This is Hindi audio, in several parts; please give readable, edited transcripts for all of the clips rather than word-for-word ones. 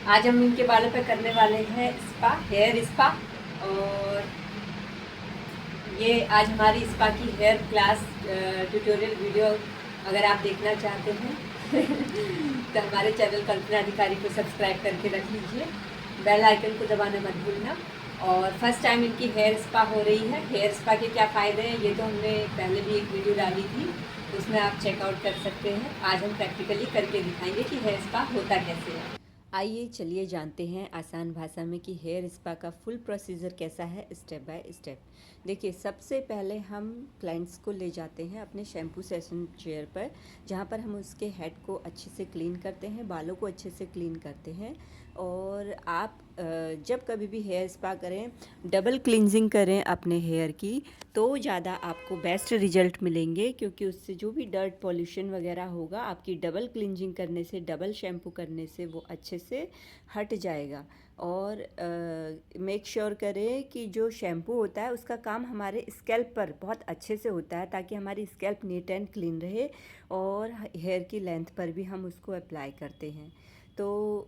आज हम इनके बालों पे करने वाले हैं स्पा, हेयर स्पा। और ये आज हमारी स्पा की हेयर क्लास ट्यूटोरियल वीडियो अगर आप देखना चाहते हैं तो हमारे चैनल कल्पना अधिकारी को सब्सक्राइब करके रख लीजिए, बेल आइकन को दबाना मत भूलना। और फर्स्ट टाइम इनकी हेयर स्पा हो रही है। हेयर स्पा के क्या फ़ायदे हैं ये तो हमने पहले भी एक वीडियो डाली थी, उसमें आप चेकआउट कर सकते हैं। आज हम प्रैक्टिकली करके दिखाएंगे कि हेयर स्पा होता कैसे है। आइए चलिए जानते हैं आसान भाषा में कि हेयर स्पा का फुल प्रोसीजर कैसा है, स्टेप बाय स्टेप। देखिए, सबसे पहले हम क्लाइंट्स को ले जाते हैं अपने शैम्पू सेशन चेयर पर, जहाँ पर हम उसके हेड को अच्छे से क्लीन करते हैं, बालों को अच्छे से क्लीन करते हैं। और आप जब कभी भी हेयर स्पा करें, डबल क्लींजिंग करें अपने हेयर की, तो ज़्यादा आपको बेस्ट रिजल्ट मिलेंगे, क्योंकि उससे जो भी डर्ट पॉल्यूशन वगैरह होगा आपकी डबल क्लींजिंग करने से, डबल शैम्पू करने से वो अच्छे से हट जाएगा। और मेक श्योर करें कि जो शैम्पू होता है उसका काम हमारे स्कैल्प पर बहुत अच्छे से होता है, ताकि हमारी स्कैल्प नीट एंड क्लीन रहे। और हेयर की लेंथ पर भी हम उसको अप्लाई करते हैं। तो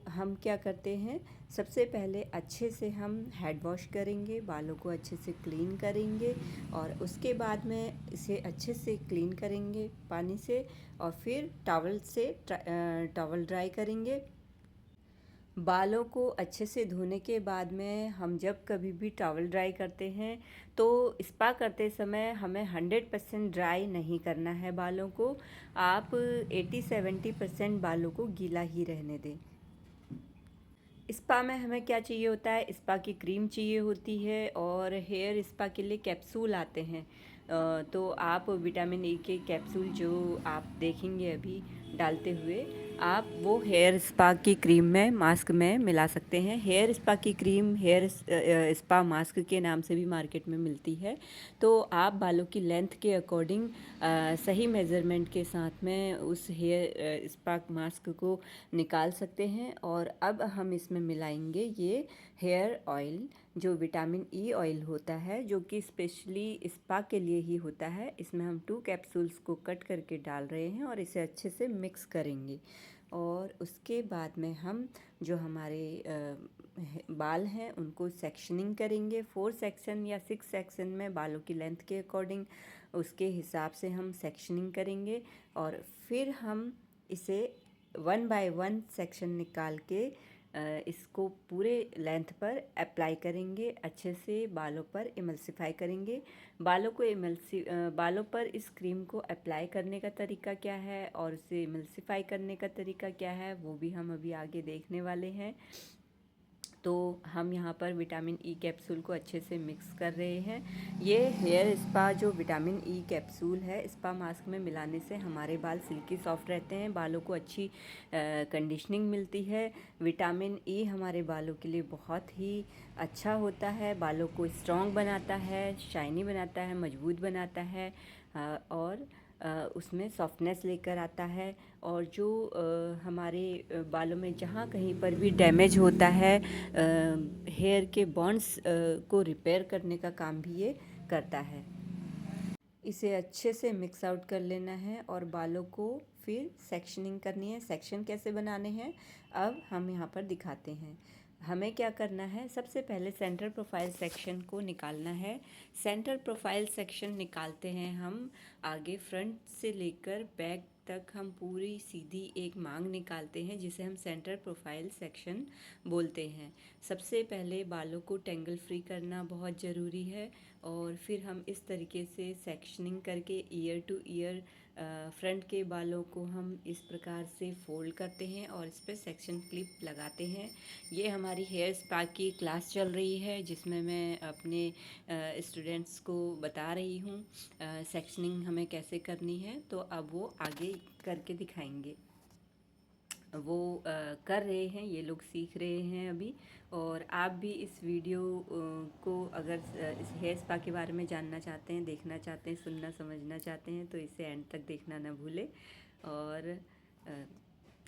हम क्या करते हैं, सबसे पहले अच्छे से हम हेड वॉश करेंगे, बालों को अच्छे से क्लीन करेंगे, और उसके बाद में इसे अच्छे से क्लीन करेंगे पानी से, और फिर टॉवल ड्राई करेंगे। बालों को अच्छे से धोने के बाद में हम जब कभी भी टॉवल ड्राई करते हैं, तो स्पा करते समय हमें 100% ड्राई नहीं करना है बालों को। आप 80-70% बालों को गीला ही रहने दें। स्पा में हमें क्या चाहिए होता है, स्पा की क्रीम चाहिए होती है, और हेयर स्पा के लिए कैप्सूल आते हैं। तो आप विटामिन ई के कैप्सूल जो आप देखेंगे अभी डालते हुए, आप वो हेयर स्पा की क्रीम में, मास्क में मिला सकते हैं। हेयर स्पा की क्रीम हेयर स्पा मास्क के नाम से भी मार्केट में मिलती है। तो आप बालों की लेंथ के अकॉर्डिंग सही मेज़रमेंट के साथ में उस हेयर स्पा मास्क को निकाल सकते हैं। और अब हम इसमें मिलाएंगे ये हेयर ऑयल, जो विटामिन ई ऑयल होता है, जो कि स्पेशली स्पा के लिए ही होता है। इसमें हम 2 कैप्सूल्स को कट करके डाल रहे हैं और इसे अच्छे से मिक्स करेंगे। और उसके बाद में हम जो हमारे बाल हैं उनको सेक्शनिंग करेंगे। 4 सेक्शन या 6 सेक्शन में, बालों की लेंथ के अकॉर्डिंग उसके हिसाब से हम सेक्शनिंग करेंगे। और फिर हम इसे 1 बाय 1 सेक्शन निकाल के इसको पूरे लेंथ पर अप्लाई करेंगे, अच्छे से बालों पर इमल्सिफाई करेंगे। बालों पर इस क्रीम को अप्लाई करने का तरीका क्या है और उसे इमल्सिफाई करने का तरीका क्या है, वो भी हम अभी आगे देखने वाले हैं। तो हम यहाँ पर विटामिन ई कैप्सूल को अच्छे से मिक्स कर रहे हैं। ये हेयर स्पा जो विटामिन ई कैप्सूल है, स्पा मास्क में मिलाने से हमारे बाल सिल्की सॉफ्ट रहते हैं, बालों को अच्छी कंडीशनिंग मिलती है। विटामिन ई हमारे बालों के लिए बहुत ही अच्छा होता है, बालों को स्ट्रॉन्ग बनाता है, शाइनी बनाता है, मजबूत बनाता है, और उसमें सॉफ्टनेस लेकर आता है। और जो हमारे बालों में जहाँ कहीं पर भी डैमेज होता है, हेयर के बॉन्ड्स को रिपेयर करने का काम भी ये करता है। इसे अच्छे से मिक्स आउट कर लेना है और बालों को फिर सेक्शनिंग करनी है। सेक्शन कैसे बनाने हैं अब हम यहाँ पर दिखाते हैं। हमें क्या करना है, सबसे पहले सेंटर प्रोफाइल सेक्शन को निकालना है। सेंटर प्रोफाइल सेक्शन निकालते हैं हम आगे, फ्रंट से लेकर बैक तक हम पूरी सीधी एक मांग निकालते हैं, जिसे हम सेंटर प्रोफाइल सेक्शन बोलते हैं। सबसे पहले बालों को टेंगल फ्री करना बहुत ज़रूरी है, और फिर हम इस तरीके से सेक्शनिंग करके ईयर टू ईयर फ्रंट के बालों को हम इस प्रकार से फोल्ड करते हैं और इस पर सेक्शन क्लिप लगाते हैं। ये हमारी हेयर स्पा की क्लास चल रही है, जिसमें मैं अपने स्टूडेंट्स को बता रही हूँ सेक्शनिंग हमें कैसे करनी है। तो अब वो आगे करके दिखाएंगे। वो कर रहे हैं, ये लोग सीख रहे हैं अभी। और आप भी इस वीडियो को अगर इस हेयर स्पा के बारे में जानना चाहते हैं, देखना चाहते हैं, सुनना समझना चाहते हैं, तो इसे एंड तक देखना ना भूलें। और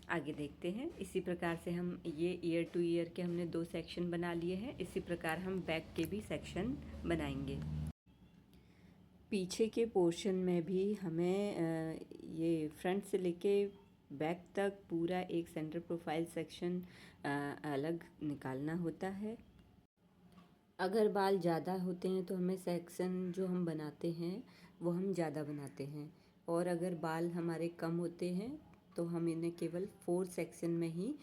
आगे देखते हैं। इसी प्रकार से हम ये ईयर टू ईयर के हमने 2 सेक्शन बना लिए हैं, इसी प्रकार हम बैक के भी सेक्शन बनाएंगे। पीछे के पोर्शन में भी हमें ये फ्रंट से लेके बैक तक पूरा एक सेंटर प्रोफाइल सेक्शन अलग निकालना होता है। अगर बाल ज़्यादा होते हैं तो हमें सेक्शन जो हम बनाते हैं वो हम ज़्यादा बनाते हैं, और अगर बाल हमारे कम होते हैं तो हम इन्हें केवल 4 सेक्शन में ही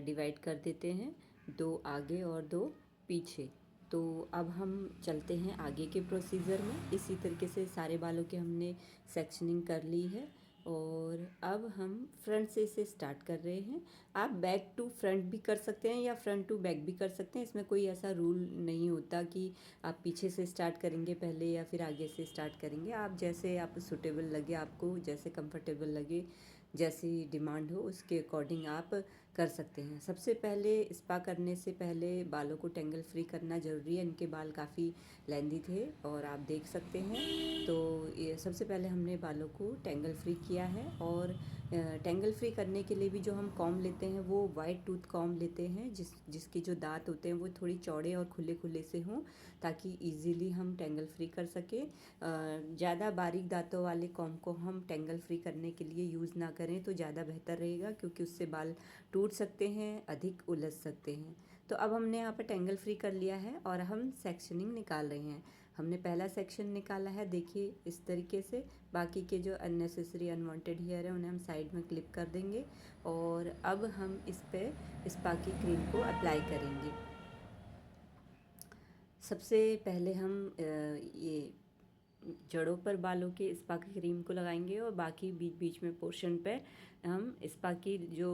डिवाइड कर देते हैं, 2 आगे और 2 पीछे। तो अब हम चलते हैं आगे के प्रोसीजर में। इसी तरीके से सारे बालों के हमने सेक्शनिंग कर ली है, और अब हम फ्रंट से इसे स्टार्ट कर रहे हैं। आप बैक टू फ्रंट भी कर सकते हैं या फ्रंट टू बैक भी कर सकते हैं, इसमें कोई ऐसा रूल नहीं होता कि आप पीछे से स्टार्ट करेंगे पहले या फिर आगे से स्टार्ट करेंगे। आप जैसे आप सूटेबल लगे, आपको जैसे कंफर्टेबल लगे, जैसी डिमांड हो उसके अकॉर्डिंग आप कर सकते हैं। सबसे पहले स्पा करने से पहले बालों को टेंगल फ्री करना ज़रूरी है। इनके बाल काफ़ी लेंदी थे और आप देख सकते हैं। तो ये सबसे पहले हमने बालों को टेंगल फ्री किया है, और टेंगल फ्री करने के लिए भी जो हम कॉम्ब लेते हैं वो वाइट टूथ कॉम्ब लेते हैं, जिसके जो दांत होते हैं वो थोड़ी चौड़े और खुले खुले से हों, ताकि इजीली हम टेंगल फ्री कर सकें। ज़्यादा बारीक दांतों वाले कॉम्ब को हम टेंगल फ्री करने के लिए यूज़ ना करें तो ज़्यादा बेहतर रहेगा, क्योंकि उससे बाल टूट सकते हैं, अधिक उलझ सकते हैं। तो अब हमने यहाँ पर टेंगल फ्री कर लिया है और हम सेक्शनिंग निकाल रहे हैं। हमने पहला सेक्शन निकाला है, देखिए इस तरीके से। बाकी के जो अननेसेसरी अनवांटेड हेयर है उन्हें हम साइड में क्लिप कर देंगे, और अब हम इस पे स्पा की क्रीम को अप्लाई करेंगे। सबसे पहले हम ये जड़ों पर बालों के स्पा की क्रीम को लगाएंगे, और बाकी बीच बीच में पोर्शन पे हम स्पा की जो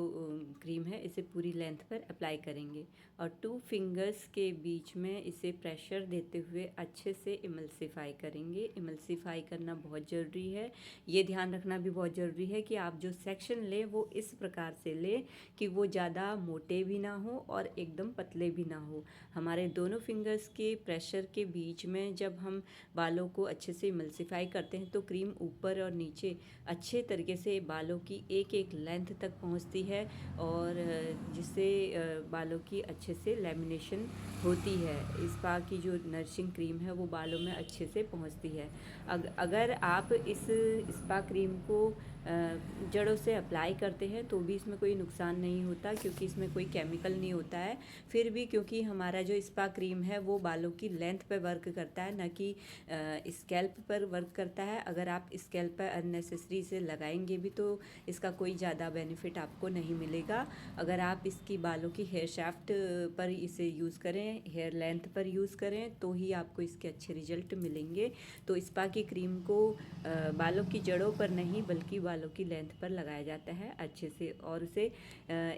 क्रीम है इसे पूरी लेंथ पर अप्लाई करेंगे, और 2 फिंगर्स के बीच में इसे प्रेशर देते हुए अच्छे से इमल्सिफाई करेंगे। इमल्सिफाई करना बहुत ज़रूरी है। ये ध्यान रखना भी बहुत ज़रूरी है कि आप जो सेक्शन लें वो इस प्रकार से लें कि वो ज़्यादा मोटे भी ना हो और एकदम पतले भी ना हो। हमारे दोनों फिंगर्स के प्रेशर के बीच में जब हम बालों को अच्छे से इमल्सिफाई करते हैं तो क्रीम ऊपर और नीचे अच्छे तरीके से बालों की एक एक लेंथ तक पहुंचती है, और जिससे बालों की अच्छे से लैमिनेशन होती है। स्पा की जो नरिशिंग क्रीम है वो बालों में अच्छे से पहुंचती है। अगर आप इस स्पा क्रीम को जड़ों से अप्लाई करते हैं तो भी इसमें कोई नुकसान नहीं होता, क्योंकि इसमें कोई केमिकल नहीं होता है। फिर भी क्योंकि हमारा जो स्पा क्रीम है वो बालों की लेंथ पर वर्क करता है, ना कि स्कैल्प पर वर्क करता है। अगर आप स्कैल्प पर अननेसेसरी से लगाएंगे भी तो इसका कोई ज़्यादा बेनिफिट आपको नहीं मिलेगा। अगर आप इसकी बालों की हेयर शाफ्ट पर इसे यूज़ करें, हेयर लेंथ पर यूज़ करें, तो ही आपको इसके अच्छे रिजल्ट मिलेंगे। तो स्पा की क्रीम को बालों की जड़ों पर नहीं बल्कि बालों की लेंथ पर लगाया जाता है अच्छे से। और उसे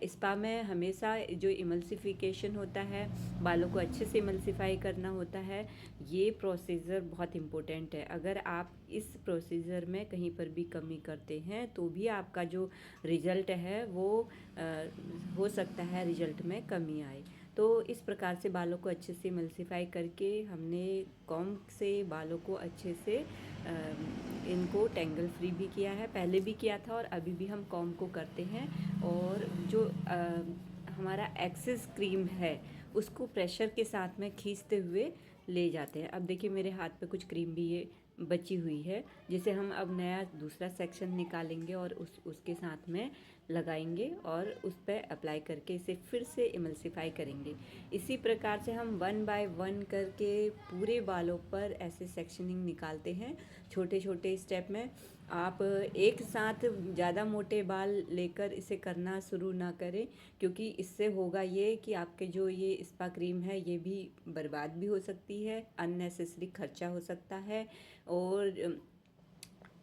स्पा में हमेशा जो इमल्सिफिकेशन होता है, बालों को अच्छे से इमल्सिफाई करना होता है, ये प्रोसीजर बहुत इम्पोर्टेंट है। अगर आप इस प्रोसीजर में कहीं पर भी कमी करते हैं तो भी आपका जो रिज़ल्ट है वो हो सकता है रिज़ल्ट में कमी आए। तो इस प्रकार से बालों को अच्छे से इमल्सिफाई करके हमने कॉम्ब से बालों को अच्छे से इनको टेंगल फ्री भी किया है, पहले भी किया था और अभी भी हम कॉम्ब को करते हैं। और जो हमारा एक्सेस क्रीम है उसको प्रेशर के साथ में खींचते हुए ले जाते हैं। अब देखिए मेरे हाथ पे कुछ क्रीम भी ये बची हुई है, जिसे हम अब नया दूसरा सेक्शन निकालेंगे और उसके साथ में लगाएंगे और उस पर अप्लाई करके इसे फिर से इमल्सिफाई करेंगे। इसी प्रकार से हम 1 बाय 1 करके पूरे बालों पर ऐसे सेक्शनिंग निकालते हैं, छोटे छोटे स्टेप में। आप एक साथ ज़्यादा मोटे बाल लेकर इसे करना शुरू ना करें, क्योंकि इससे होगा ये कि आपके जो ये स्पा क्रीम है ये भी बर्बाद भी हो सकती है, अननेसेसरी खर्चा हो सकता है, और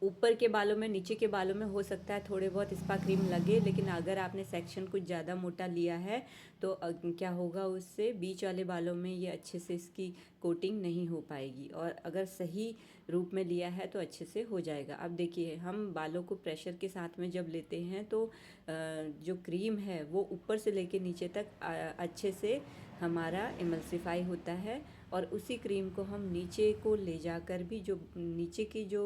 ऊपर के बालों में, नीचे के बालों में हो सकता है थोड़े बहुत स्पा क्रीम लगे, लेकिन अगर आपने सेक्शन कुछ ज़्यादा मोटा लिया है तो क्या होगा, उससे बीच वाले बालों में ये अच्छे से इसकी कोटिंग नहीं हो पाएगी, और अगर सही रूप में लिया है तो अच्छे से हो जाएगा। अब देखिए हम बालों को प्रेशर के साथ में जब लेते हैं तो जो क्रीम है वो ऊपर से लेके नीचे तक अच्छे से हमारा इमल्सिफाई होता है, और उसी क्रीम को हम नीचे को ले जाकर भी, जो नीचे की जो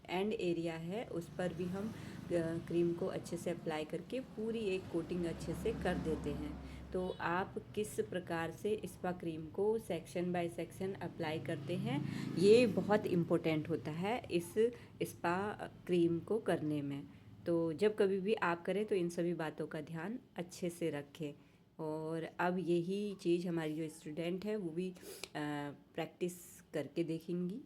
एंड एरिया है उस पर भी हम क्रीम को अच्छे से अप्लाई करके पूरी एक कोटिंग अच्छे से कर देते हैं। तो आप किस प्रकार से स्पा क्रीम को सेक्शन बाय सेक्शन अप्लाई करते हैं, ये बहुत इम्पोर्टेंट होता है इस स्पा क्रीम को करने में। तो जब कभी भी आप करें तो इन सभी बातों का ध्यान अच्छे से रखें। और अब यही चीज़ हमारी जो स्टूडेंट है वो भी प्रैक्टिस करके देखेंगी।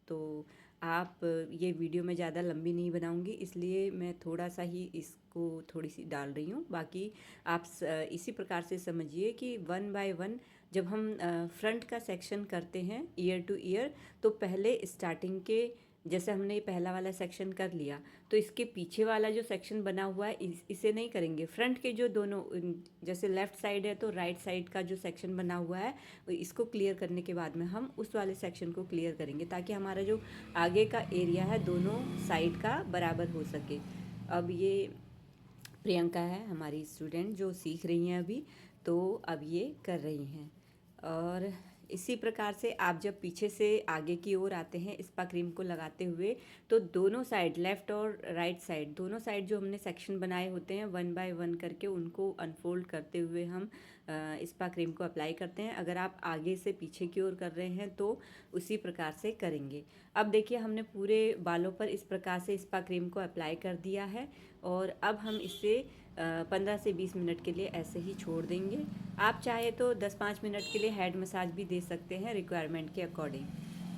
तो आप ये वीडियो मैं ज़्यादा लंबी नहीं बनाऊंगी, इसलिए मैं थोड़ा सा ही इसको थोड़ी सी डाल रही हूँ। बाकी आप इसी प्रकार से समझिए कि वन बाय वन जब हम फ्रंट का सेक्शन करते हैं ईयर टू ईयर, तो पहले स्टार्टिंग के जैसे हमने पहला वाला सेक्शन कर लिया, तो इसके पीछे वाला जो सेक्शन बना हुआ है इसे नहीं करेंगे। फ्रंट के जो दोनों, जैसे लेफ़्ट साइड है तो राइट साइड का जो सेक्शन बना हुआ है इसको क्लियर करने के बाद में हम उस वाले सेक्शन को क्लियर करेंगे, ताकि हमारा जो आगे का एरिया है दोनों साइड का बराबर हो सके। अब ये प्रियंका है हमारी स्टूडेंट जो सीख रही हैं अभी, तो अब ये कर रही हैं। और इसी प्रकार से आप जब पीछे से आगे की ओर आते हैं स्पा क्रीम को लगाते हुए, तो दोनों साइड लेफ़्ट और राइट साइड दोनों साइड जो हमने सेक्शन बनाए होते हैं वन बाय वन करके उनको अनफोल्ड करते हुए हम स्पा क्रीम को अप्लाई करते हैं। अगर आप आगे से पीछे की ओर कर रहे हैं तो उसी प्रकार से करेंगे। अब देखिए हमने पूरे बालों पर इस प्रकार से स्पा क्रीम को अप्लाई कर दिया है, और अब हम इसे 15 से 20 मिनट के लिए ऐसे ही छोड़ देंगे। आप चाहे तो 10-5 मिनट के लिए हेड मसाज भी दे सकते हैं रिक्वायरमेंट के अकॉर्डिंग,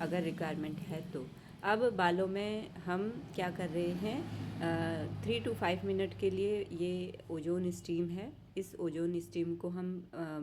अगर रिक्वायरमेंट है तो। अब बालों में हम क्या कर रहे हैं, 3 to 5 मिनट के लिए ये ओजोन स्टीम है। इस ओजोन स्टीम को हम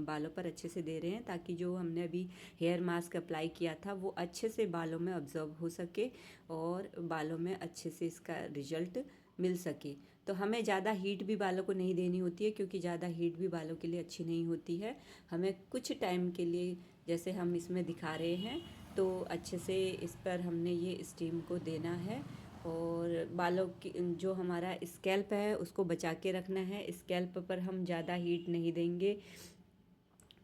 बालों पर अच्छे से दे रहे हैं, ताकि जो हमने अभी हेयर मास्क अप्लाई किया था वो अच्छे से बालों में ऑब्जॉर्ब हो सके और बालों में अच्छे से इसका रिजल्ट मिल सके। तो हमें ज़्यादा हीट भी बालों को नहीं देनी होती है, क्योंकि ज़्यादा हीट भी बालों के लिए अच्छी नहीं होती है। हमें कुछ टाइम के लिए, जैसे हम इसमें दिखा रहे हैं, तो अच्छे से इस पर हमने ये स्टीम को देना है। और बालों की जो हमारा स्कैल्प है उसको बचा के रखना है। स्कैल्प पर हम ज़्यादा हीट नहीं देंगे।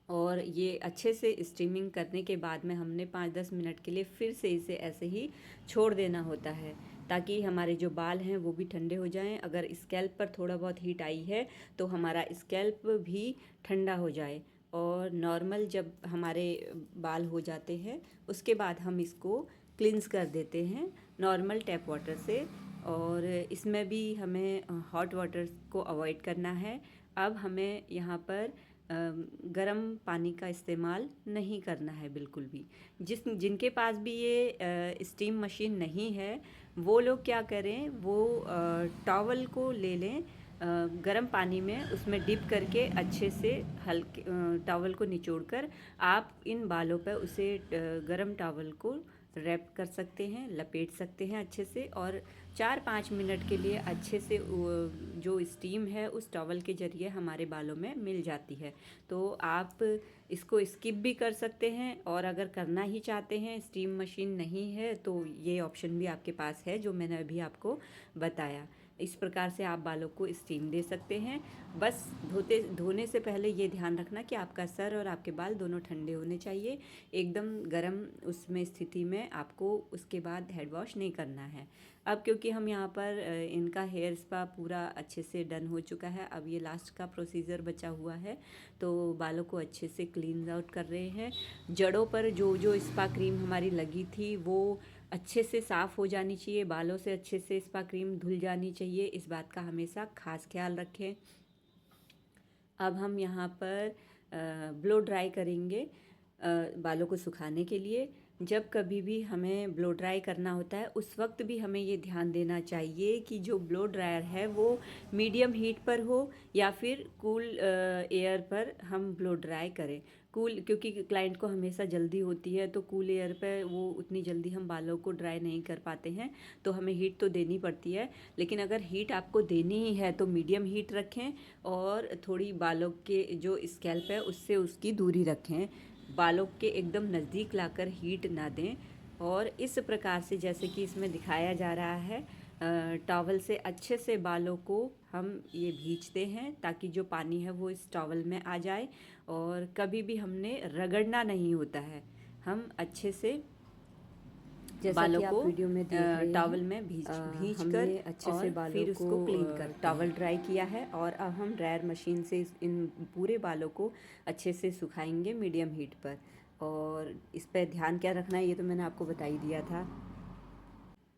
और ये अच्छे से स्टीमिंग करने के बाद में हमने 5-10 मिनट के लिए फिर से इसे ऐसे ही छोड़ देना होता है, ताकि हमारे जो बाल हैं वो भी ठंडे हो जाएं। अगर स्कैल्प पर थोड़ा बहुत हीट आई है तो हमारा स्कैल्प भी ठंडा हो जाए। और नॉर्मल जब हमारे बाल हो जाते हैं उसके बाद हम इसको क्लिंस कर देते हैं नॉर्मल टैप वाटर से। और इसमें भी हमें हॉट वाटर को अवॉइड करना है। अब हमें यहाँ पर गर्म पानी का इस्तेमाल नहीं करना है बिल्कुल भी। जिनके पास भी ये स्टीम मशीन नहीं है वो लोग क्या करें, वो टॉवल को ले लें गर्म पानी में, उसमें डिप करके अच्छे से हल्के टॉवल को निचोड़कर आप इन बालों पर उसे गर्म टॉवल को रैप कर सकते हैं, लपेट सकते हैं अच्छे से। और 4-5 मिनट के लिए अच्छे से जो स्टीम है उस टॉवल के ज़रिए हमारे बालों में मिल जाती है। तो आप इसको स्किप भी कर सकते हैं, और अगर करना ही चाहते हैं, स्टीम मशीन नहीं है, तो ये ऑप्शन भी आपके पास है जो मैंने अभी आपको बताया। इस प्रकार से आप बालों को स्टीम दे सकते हैं। बस धोने से पहले ये ध्यान रखना कि आपका सर और आपके बाल दोनों ठंडे होने चाहिए। एकदम गर्म उसमें स्थिति में आपको उसके बाद हेड वॉश नहीं करना है। अब क्योंकि हम यहाँ पर इनका हेयर स्पा पूरा अच्छे से डन हो चुका है, अब ये लास्ट का प्रोसीजर बचा हुआ है, तो बालों को अच्छे से क्लीन आउट कर रहे हैं। जड़ों पर जो जो स्पा क्रीम हमारी लगी थी वो अच्छे से साफ़ हो जानी चाहिए, बालों से अच्छे से स्पा क्रीम धुल जानी चाहिए। इस बात का हमेशा खास ख्याल रखें। अब हम यहाँ पर ब्लो ड्राई करेंगे बालों को सुखाने के लिए। जब कभी भी हमें ब्लो ड्राई करना होता है उस वक्त भी हमें ये ध्यान देना चाहिए कि जो ब्लो ड्रायर है वो मीडियम हीट पर हो या फिर कूल एयर पर हम ब्लो ड्राई करें। कूल, क्योंकि क्लाइंट को हमेशा जल्दी होती है, तो कूल एयर पर वो उतनी जल्दी हम बालों को ड्राई नहीं कर पाते हैं, तो हमें हीट तो देनी पड़ती है। लेकिन अगर हीट आपको देनी ही है तो मीडियम हीट रखें, और थोड़ी बालों के जो स्कैल्प है उससे उसकी दूरी रखें। बालों के एकदम नज़दीक लाकर हीट ना दें। और इस प्रकार से जैसे कि इसमें दिखाया जा रहा है, टॉवल से अच्छे से बालों को हम ये भींचते हैं, ताकि जो पानी है वो इस टॉवल में आ जाए। और कभी भी हमने रगड़ना नहीं होता है, हम अच्छे से बालों को वीडियो में देख रहे टॉवल में भींच कर अच्छे से बालों फिर उसको क्लीन कर टॉवल ड्राई किया है। और अब हम ड्रायर मशीन से इन पूरे बालों को अच्छे से सुखाएंगे मीडियम हीट पर। और इस पर ध्यान क्या रखना है ये तो मैंने आपको बता ही दिया था।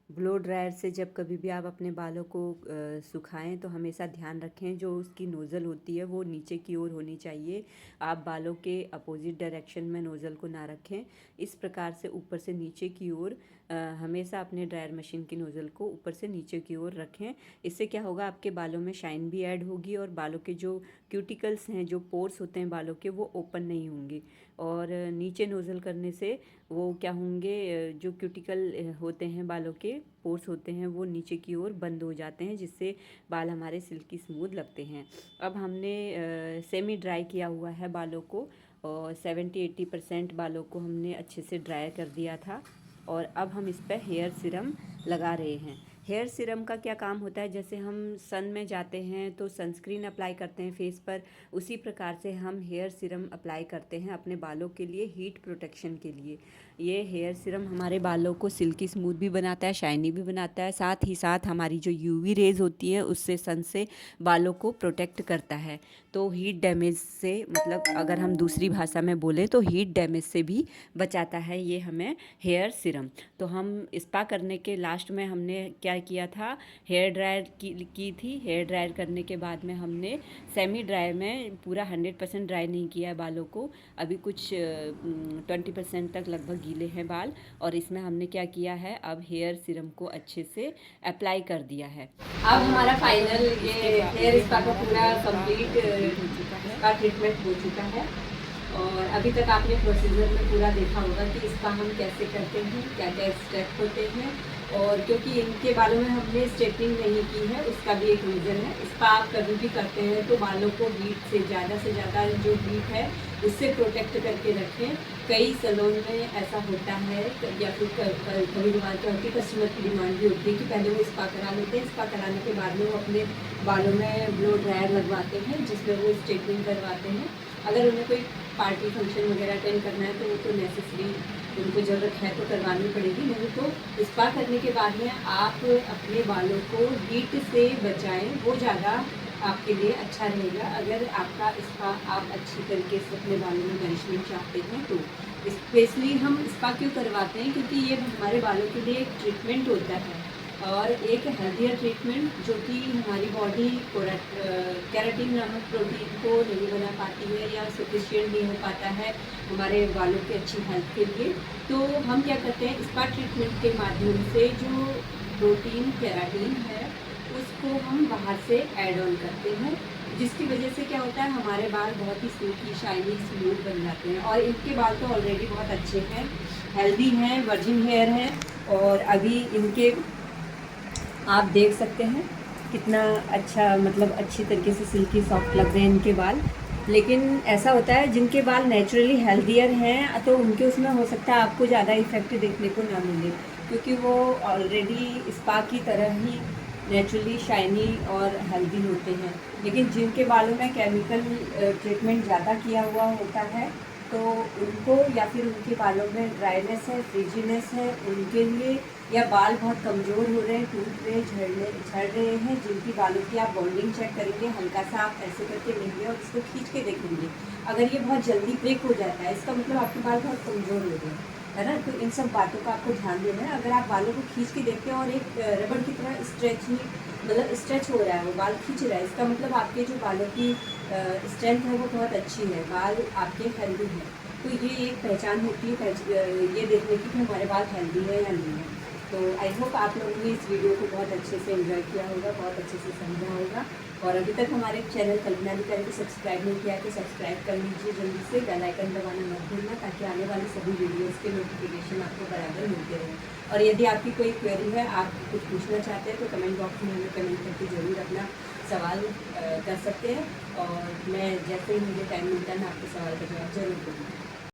ब्लो ड्रायर से जब कभी भी आप अपने बालों को सुखाएं तो हमेशा ध्यान रखें जो उसकी नोज़ल होती है वो नीचे की ओर होनी चाहिए। आप बालों के अपोजिट डायरेक्शन में नोज़ल को ना रखें। इस प्रकार से ऊपर से नीचे की ओर हमेशा अपने ड्रायर मशीन की नोज़ल को ऊपर से नीचे की ओर रखें। इससे क्या होगा, आपके बालों में शाइन भी ऐड होगी और बालों के जो क्यूटिकल्स हैं, जो पोर्स होते हैं बालों के, वो ओपन नहीं होंगे। और नीचे नोज़ल करने से वो क्या होंगे, जो क्यूटिकल होते हैं बालों के पोर्स होते हैं वो नीचे की ओर बंद हो जाते हैं, जिससे बाल हमारे सिल्की स्मूथ लगते हैं। अब हमने सेमी ड्राई किया हुआ है बालों को और 70-80% बालों को हमने अच्छे से ड्राई कर दिया था। और अब हम इस पर हेयर सीरम लगा रहे हैं। हेयर सीरम का क्या काम होता है, जैसे हम सन में जाते हैं तो सनस्क्रीन अप्लाई करते हैं फेस पर, उसी प्रकार से हम हेयर सीरम अप्लाई करते हैं अपने बालों के लिए, हीट प्रोटेक्शन के लिए। ये हेयर सीरम हमारे बालों को सिल्की स्मूथ भी बनाता है, शाइनी भी बनाता है, साथ ही साथ हमारी जो यूवी रेज होती है उससे, सन से बालों को प्रोटेक्ट करता है। तो हीट डैमेज से, मतलब अगर हम दूसरी भाषा में बोलें तो हीट डैमेज से भी बचाता है ये हमें हेयर सीरम। तो हम स्पा करने के लास्ट में हमने क्या किया था, हेयर ड्रायर की थी। हेयर ड्रायर करने के बाद में हमने सेमी ड्राई में, पूरा 100% ड्राई नहीं किया है बालों को, अभी कुछ 20% तक लगभग गीले हैं बाल। और इसमें हमने क्या किया है, अब हेयर सीरम को अच्छे से अप्लाई कर दिया है। अब हमारा फाइनल ये हेयर स्पा का पूरा कंप्लीट स्पा ट्रीटमेंट हो चुका है। और अभी तक आपने प्रोसीजर में पूरा देखा होगा कि इसका हम कैसे करते हैं, क्या क्या स्टेप होते हैं। और क्योंकि इनके बालों में हमने स्ट्रेटनिंग नहीं की है, उसका भी एक रीज़न है। स्पा आप कभी भी करते हैं तो बालों को हीट से ज़्यादा जो हीट है उससे प्रोटेक्ट करके रखें। कई सैलून में ऐसा होता है, या फिर कभी कभार क्या होती है, कस्टमर की डिमांड भी होती है कि पहले वो स्पा करा लेते हैं, स्पा कराने के बाद में वो अपने बालों में ब्लो ड्रायर लगवाते हैं, जिसमें वो स्ट्रेटनिंग करवाते हैं। अगर उन्हें कोई पार्टी फंक्शन वगैरह अटेंड करना है तो वो तो नेसेसरी उनको ज़रूरत है तो करवानी पड़ेगी, नहीं तो स्पा करने के बाद में आप अपने बालों को हीट से बचाएं, वो ज़्यादा आपके लिए अच्छा रहेगा। अगर आपका स्पा आप अच्छी तरीके से अपने बालों में नरिशमेंट चाहते हैं तो। स्पेशली हम स्पा क्यों करवाते हैं, क्योंकि ये हमारे बालों के लिए एक ट्रीटमेंट होता है और एक हेल्थियर ट्रीटमेंट, जो कि हमारी बॉडी केराटिन नामक प्रोटीन को नहीं बना पाती है या सफिशिएंट नहीं हो पाता है हमारे बालों की अच्छी हेल्थ के लिए। तो हम क्या करते हैं, स्पा ट्रीटमेंट के माध्यम से जो प्रोटीन केराटिन है उसको हम बाहर से ऐड ऑन करते हैं, जिसकी वजह से क्या होता है, हमारे बाल बहुत ही सिल्की शाइनी स्मूथ बन जाते हैं। और इनके बाल तो ऑलरेडी बहुत अच्छे हैं, हेल्दी हैं, वर्जिन हेयर हैं। और अभी इनके आप देख सकते हैं कितना अच्छा, मतलब अच्छी तरीके से सिल्की सॉफ्ट लग रहे हैं इनके बाल। लेकिन ऐसा होता है जिनके बाल नेचुरली हेल्दियर हैं तो उनके उसमें हो सकता है आपको ज़्यादा इफेक्ट देखने को ना मिले, क्योंकि वो ऑलरेडी स्पा की तरह ही नेचुरली शाइनी और हेल्दी होते हैं। लेकिन जिनके बालों में केमिकल ट्रीटमेंट ज़्यादा किया हुआ होता है तो उनको, या फिर उनके बालों में ड्राइनेस है, फ्रिजीनेस है, उनके लिए, या बाल बहुत कमज़ोर हो रहे हैं, टूट रहे, झड़ रहे हैं, जिनकी बालों की आप बॉन्डिंग चेक करेंगे, हल्का सा आप ऐसे करके लेंगे और इसको खींच के देखेंगे, अगर ये बहुत जल्दी ब्रेक हो जाता है इसका मतलब आपके बाल बहुत कमज़ोर हो रहे हैं, है ना। तो इन सब बातों का आपको ध्यान देना है। अगर आप बालों को खींच के देखते हैं और एक रबड़ की तरह स्ट्रेच हो रहा है, वो बाल खींच रहा है, इसका मतलब आपके जो बालों की स्ट्रेंथ है वो बहुत अच्छी है, बाल आपके हेल्दी हैं। तो ये एक पहचान होती है ये देखने की कि हमारे बाल हेल्दी है या नहीं है। तो आई होप आप लोगों ने इस वीडियो को बहुत अच्छे से एंजॉय किया होगा, बहुत अच्छे से समझा होगा। और अभी तक हमारे चैनल कल्पना अधिकारी को सब्सक्राइब नहीं किया है तो सब्सक्राइब कर लीजिए जल्दी से, बेल आइकन दबाना मत भूलना, ताकि आने वाले सभी वीडियोस के नोटिफिकेशन आपको बराबर मिलते रहें। और यदि आपकी कोई क्वेरी है, आप कुछ पूछना चाहते हैं तो कमेंट बॉक्स में हमें कमेंट करके ज़रूर अपना सवाल कर सकते हैं। और मैं जैसे ही मुझे टाइम मिलता है मैं आपके सवाल का जवाब ज़रूर दूँगी।